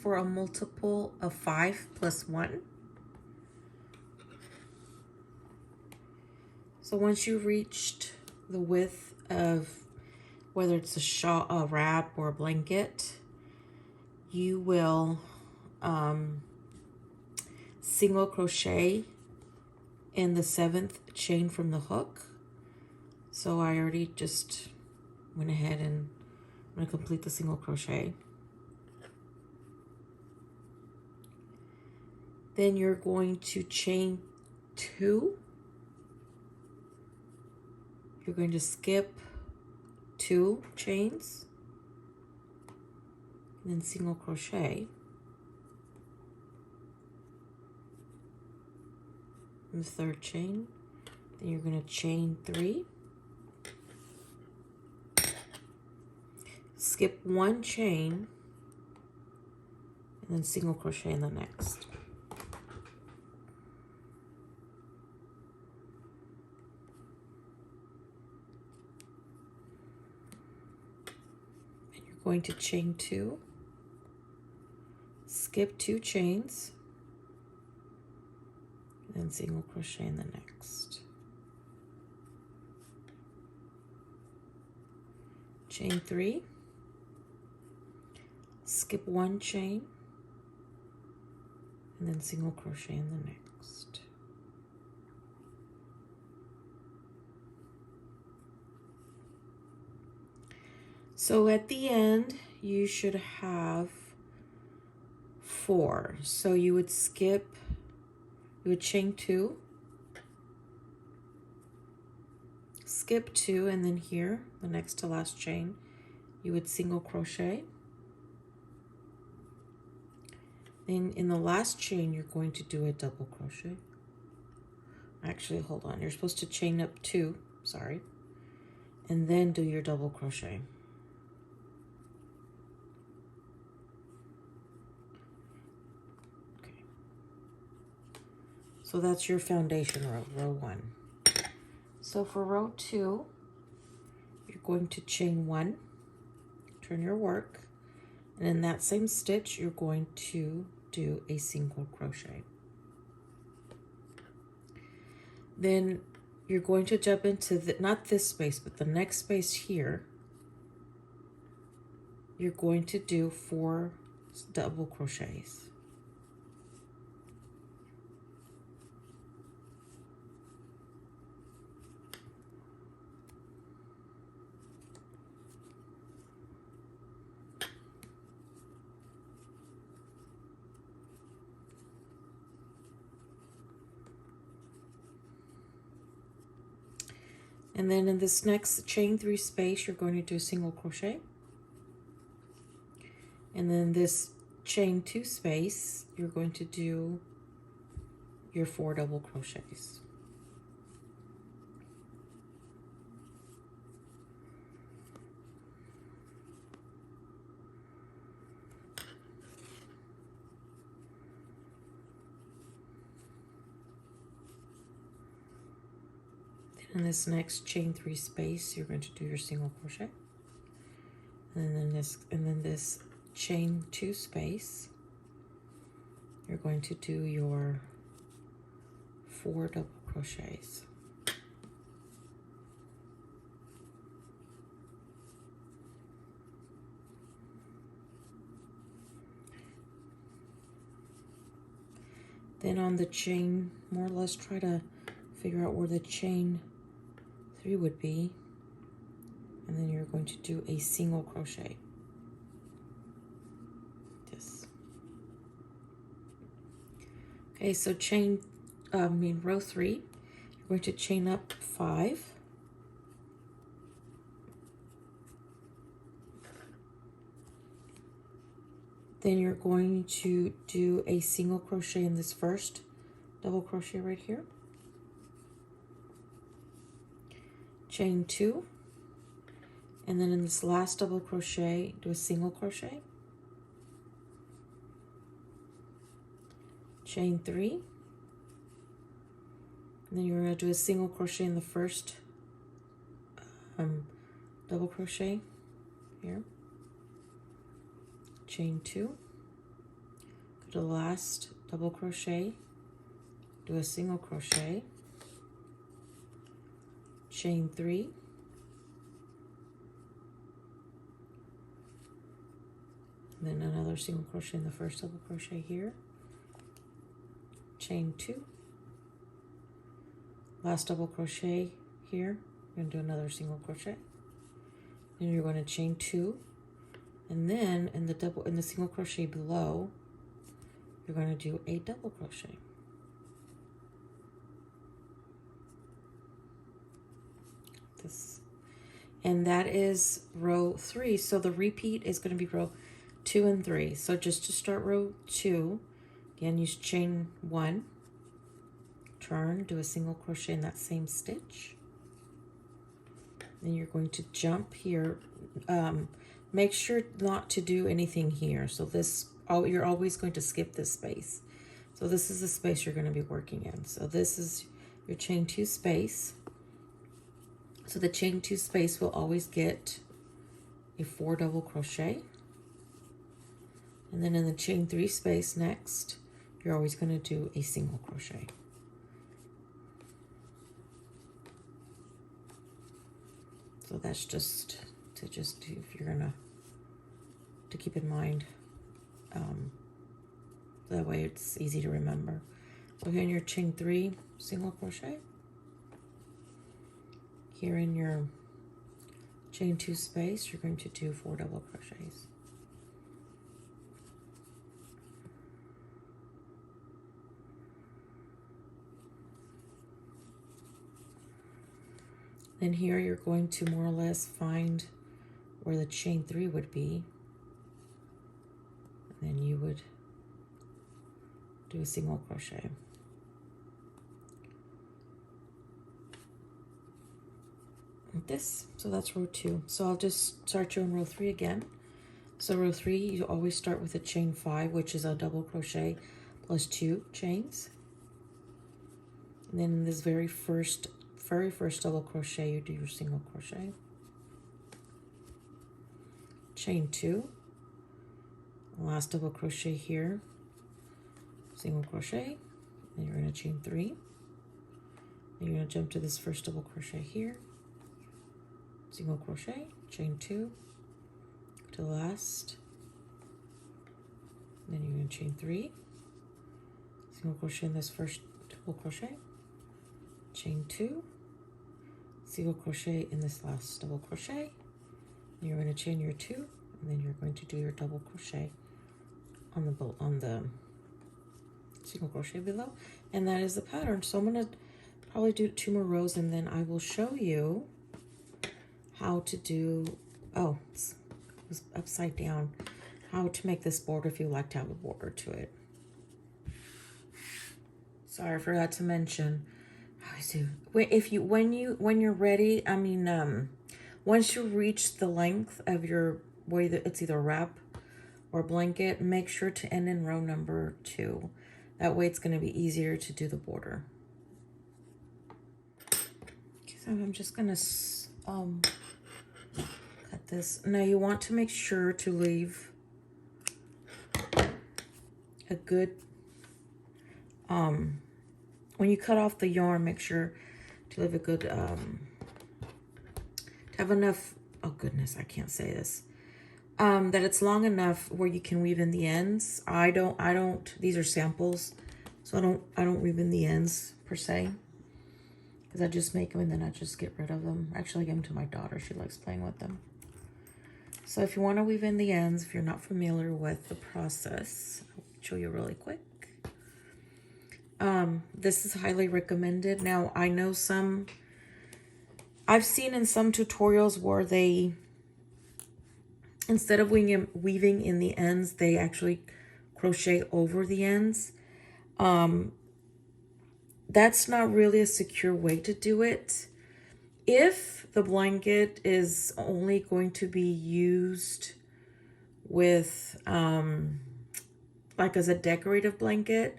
for a multiple of 5 plus 1. So once you've reached the width of whether it's a shawl, a wrap, or a blanket, you will single crochet in the 7th chain from the hook. So I already just went ahead and I'm going to complete the single crochet. Then you're going to chain 2. You're going to skip 2 chains and then single crochet in the 3rd chain. Then you're going to chain 3, skip 1 chain, and then single crochet in the next. And you're going to chain 2, skip 2 chains, and then single crochet in the next. Chain 3, skip 1 chain, and then single crochet in the next. So at the end, you should have 4. So you would chain 2, skip 2, and then here, the next to last chain, you would single crochet. Then in the last chain, you're going to do a double crochet. Actually, hold on. You're supposed to chain up 2, sorry, and then do your double crochet. Okay. So that's your foundation row, row 1. So for row 2, you're going to chain 1, turn your work, and in that same stitch, you're going to do a single crochet. Then you're going to jump into not this space, but the next space here. You're going to do 4 double crochets. And then in this next chain 3 space, you're going to do a single crochet. And then this chain 2 space, you're going to do your 4 double crochets. In this next chain 3 space, you're going to do your single crochet, and then this chain 2 space, you're going to do your 4 double crochets. Then on the chain, more or less try to figure out where the chain 3 would be, and then you're going to do a single crochet. This. Okay, so row 3, you're going to chain up 5. Then you're going to do a single crochet in this first double crochet right here. Chain 2, and then in this last double crochet, do a single crochet. Chain 3, and then you're going to do a single crochet in the first double crochet here. Chain 2, go to the last double crochet, do a single crochet, chain 3, and then another single crochet in the first double crochet here, chain 2, last double crochet here, you're going to do another single crochet, and you're going to chain 2, and then in the single crochet below, you're going to do a double crochet. This, and that is row 3. So the repeat is going to be row 2 and 3. So just to start row 2, again, use chain 1, turn, do a single crochet in that same stitch. Then you're going to jump here. Make sure not to do anything here. So you're always going to skip this space. So this is the space you're going to be working in. So this is your chain 2 space. So the chain 2 space will always get a 4 double crochet. And then in the chain 3 space next, you're always going to do a single crochet. So that's just to do, if you're gonna, to keep in mind. That way it's easy to remember. So here in your chain 3 single crochet, here in your chain 2 space, you're going to do 4 double crochets. Then here you're going to more or less find where the chain 3 would be. And then you would do a single crochet. Like this. So that's row 2. So I'll just start you on row 3 again. So row 3, you always start with a chain 5, which is a double crochet plus 2 chains. And then in this very first double crochet, you do your single crochet, chain 2, last double crochet here, single crochet, then you're going to chain 3, then you're going to jump to this first double crochet here, single crochet, chain 2, to the last, then you're going to chain 3, single crochet in this first double crochet, chain 2, single crochet in this last double crochet, and you're going to chain your 2, and then you're going to do your double crochet on the single crochet below, and that is the pattern. So I'm going to probably do 2 more rows, and then I will show you how to do, oh, it was upside down, how to make this border if you like to have a border to it. Sorry, I forgot to mention. When you're ready, I mean, once you reach the length of your way that it's either wrap or blanket, make sure to end in row number 2. That way it's going to be easier to do the border. Okay, so I'm just going to cut this. Now you want to make sure to leave a good, when you cut off the yarn, make sure to leave a good, to have enough, oh goodness, I can't say this, that it's long enough where you can weave in the ends. I don't, these are samples, so I don't weave in the ends per se, because I just make them and then I just get rid of them. Actually, I give them to my daughter. She likes playing with them. So if you want to weave in the ends, if you're not familiar with the process, I'll show you really quick. This is highly recommended. Now, I know I've seen in some tutorials where they, instead of weaving in the ends, they actually crochet over the ends. That's not really a secure way to do it. If the blanket is only going to be used with, like as a decorative blanket,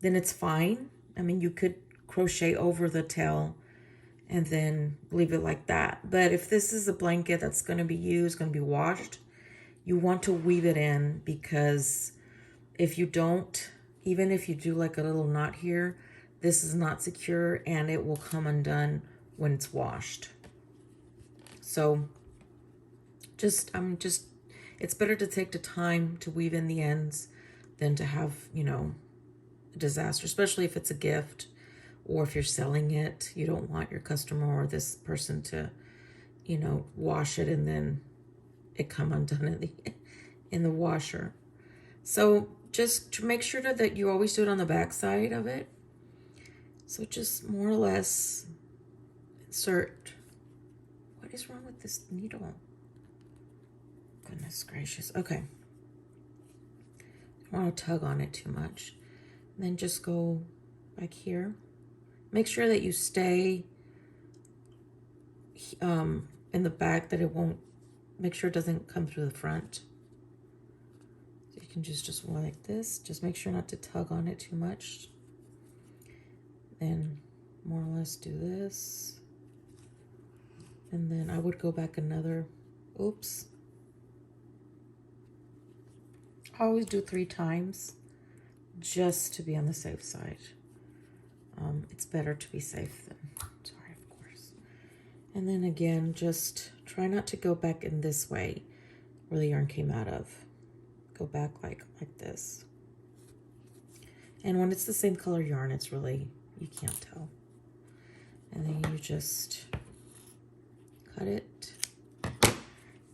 then it's fine. I mean, you could crochet over the tail and then leave it like that. But if this is a blanket that's going to be used, going to be washed, you want to weave it in, because if you don't, even if you do like a little knot here, this is not secure and it will come undone when it's washed. So it's better to take the time to weave in the ends than to have, you know, a disaster, especially if it's a gift or if you're selling it. You don't want your customer or this person to, you know, wash it and then it come undone in the washer. So just to make sure that you always do it on the back side of it. So just more or less insert. What is wrong with this needle? Goodness gracious. Okay. Don't want to tug on it too much. And then just go back here. Make sure that you stay in the back, that it won't, make sure it doesn't come through the front. So you can just go like this. Just make sure not to tug on it too much. Then more or less do this. And then I would go back another, oops. I always do 3 times just to be on the safe side. It's better to be safe than sorry, of course. And then again, just try not to go back in this way where the yarn came out of. Go back like this. And when it's the same color yarn, it's really, you can't tell. And then you just cut it.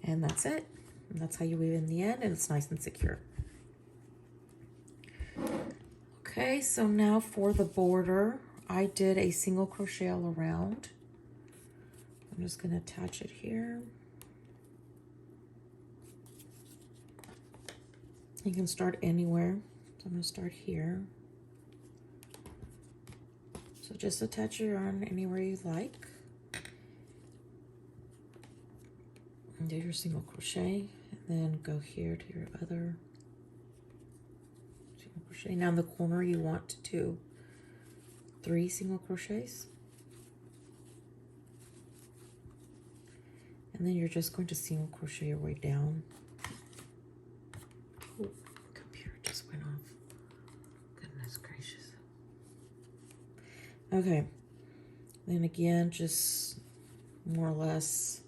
And that's it. And that's how you weave in the end, and it's nice and secure. Okay, so now for the border, I did a single crochet all around. I'm just going to attach it here. You can start anywhere. So I'm going to start here. So just attach your yarn anywhere you like. And do your single crochet, and then go here to your other single crochet. Now in the corner you want to do 3 single crochets. And then you're just going to single crochet your way down. Oh, computer just went off. Goodness gracious. Okay. Then again, just more or less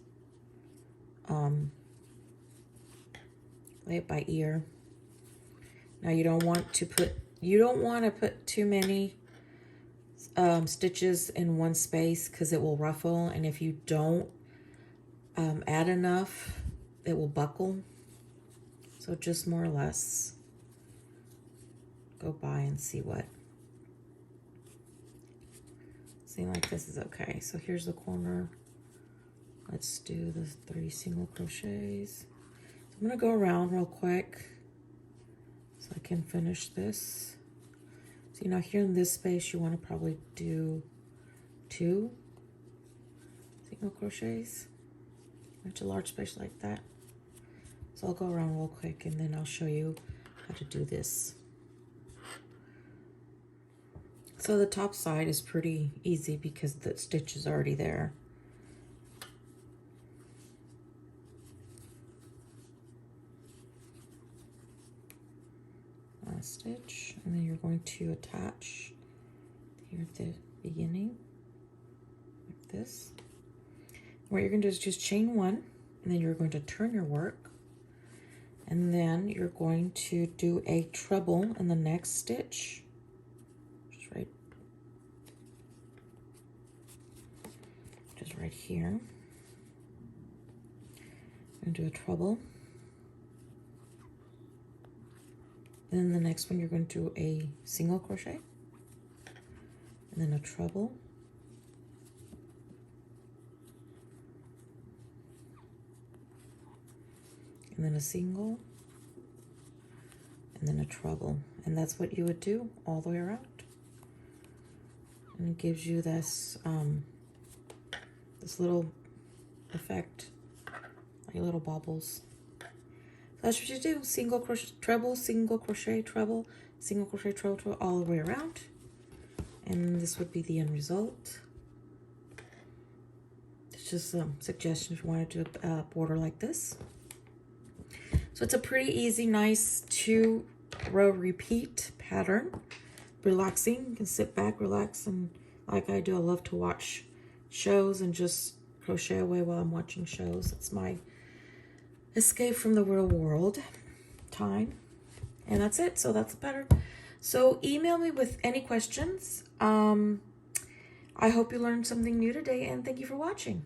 lay it by ear. Now you don't want to put too many stitches in one space because it will ruffle, and if you don't add enough, it will buckle. So just more or less go by and see what. Seeing like this is okay. So here's the corner. Let's do the 3 single crochets. So I'm going to go around real quick so I can finish this. So now here in this space, you want to probably do 2 single crochets. It's a large space like that. So I'll go around real quick and then I'll show you how to do this. So the top side is pretty easy because the stitch is already there. Last stitch, and then you're going to attach here at the beginning like this. What you're going to do is just chain 1, and then you're going to turn your work, and then you're going to do a treble in the next stitch, just right here. I'm going to do a treble. Then the next one, you're going to do a single crochet, and then a treble, and then a single, and then a treble. And that's what you would do all the way around. And it gives you this this little effect, like little baubles. That's what you do. Single crochet, treble, single crochet, treble, single crochet, treble, treble, all the way around. And this would be the end result. It's just a suggestion if you want to do a border like this. So it's a pretty easy, nice 2 row repeat pattern. Relaxing, you can sit back, relax, and like I do, I love to watch shows and just crochet away while I'm watching shows. It's my escape from the real world time. And that's it. So that's the pattern. So email me with any questions. I hope you learned something new today, and thank you for watching.